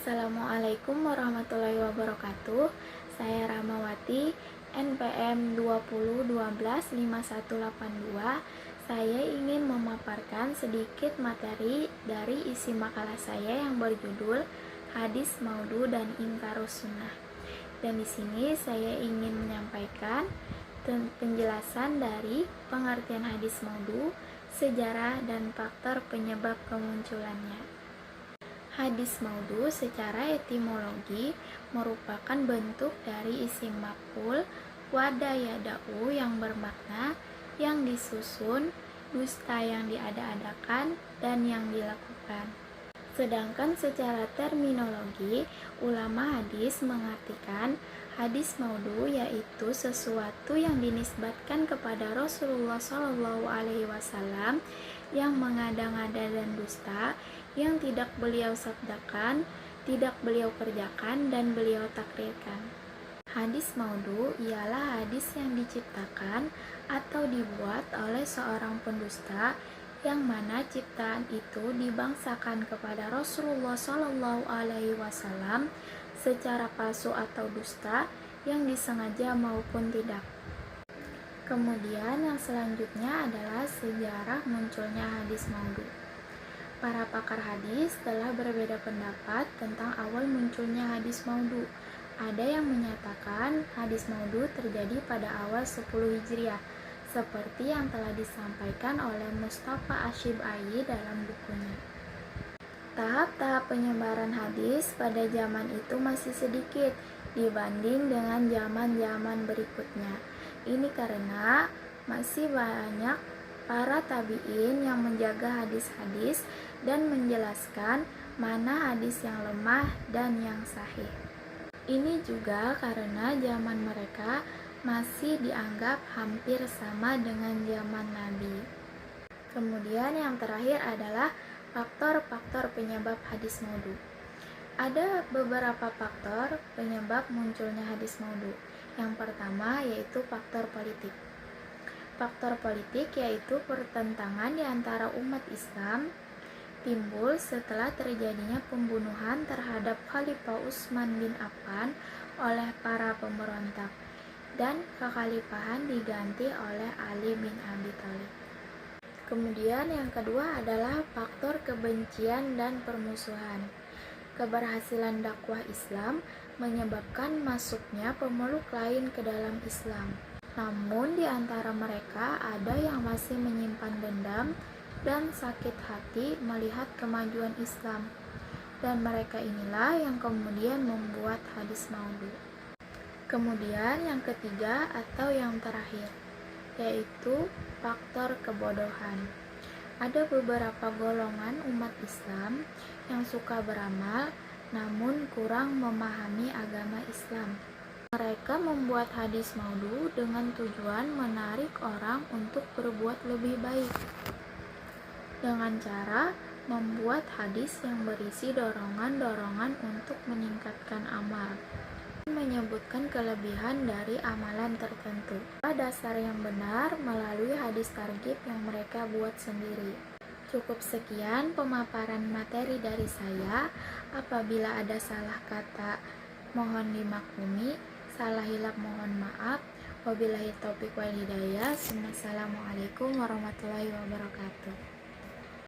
Assalamualaikum warahmatullahi wabarakatuh. Saya Rahmawati, NPM 20125182. Saya ingin memaparkan sedikit materi dari isi makalah saya yang berjudul Hadis Maudhu dan Ingkarus Sunnah. Dan di sini saya ingin menyampaikan penjelasan dari pengertian hadis maudhu, sejarah dan faktor penyebab kemunculannya. Hadis maudhu secara etimologi merupakan bentuk dari isim maf'ul wada yada'u yang bermakna yang disusun, dusta yang diada-adakan, dan yang dilakukan. Sedangkan secara terminologi, ulama hadis mengartikan hadis maudhu yaitu sesuatu yang dinisbatkan kepada Rasulullah SAW yang mengada-ngada dan dusta, yang tidak beliau sabdakan, tidak beliau kerjakan, dan beliau takrirkan. Hadis maudhu ialah hadis yang diciptakan atau dibuat oleh seorang pendusta, yang mana ciptaan itu dibangsakan kepada Rasulullah SAW secara palsu atau dusta, yang disengaja maupun tidak. Kemudian yang selanjutnya adalah sejarah munculnya hadis maudhu. Para pakar hadis telah berbeda pendapat tentang awal munculnya hadis maudhu. Ada yang menyatakan hadis maudhu terjadi pada awal 10 Hijriah, seperti yang telah disampaikan oleh Mustafa Asyib'ai dalam bukunya. Tahap-tahap penyebaran hadis pada zaman itu masih sedikit dibanding dengan zaman-zaman berikutnya. Ini karena masih banyak para tabi'in yang menjaga hadis-hadis dan menjelaskan mana hadis yang lemah dan yang sahih. Ini juga karena zaman mereka masih dianggap hampir sama dengan zaman Nabi. Kemudian yang terakhir adalah faktor-faktor penyebab hadis maudhu. Ada beberapa faktor penyebab munculnya hadis maudhu. Yang pertama yaitu faktor politik. Faktor politik yaitu pertentangan di antara umat Islam timbul setelah terjadinya pembunuhan terhadap Khalifah Utsman bin Affan oleh para pemberontak, dan kekhalifahan diganti oleh Ali bin Abi Thalib. Kemudian yang kedua adalah faktor kebencian dan permusuhan. Keberhasilan dakwah Islam menyebabkan masuknya pemeluk lain ke dalam Islam. Namun di antara mereka ada yang masih menyimpan dendam dan sakit hati melihat kemajuan Islam. Dan mereka inilah yang kemudian membuat hadis maudhu. Kemudian yang ketiga atau yang terakhir, yaitu faktor kebodohan. Ada beberapa golongan umat Islam yang suka beramal namun kurang memahami agama Islam. Mereka membuat hadis maudhu dengan tujuan menarik orang untuk berbuat lebih baik, dengan cara membuat hadis yang berisi dorongan-dorongan untuk meningkatkan amal, menyebutkan kelebihan dari amalan tertentu pada dasar yang benar melalui hadis targhib yang mereka buat sendiri. Cukup sekian pemaparan materi dari saya. Apabila ada salah kata mohon dimaklumi, salah hilap mohon maaf. Wabillahi taufiq wal hidayah. Assalamualaikum warahmatullahi wabarakatuh.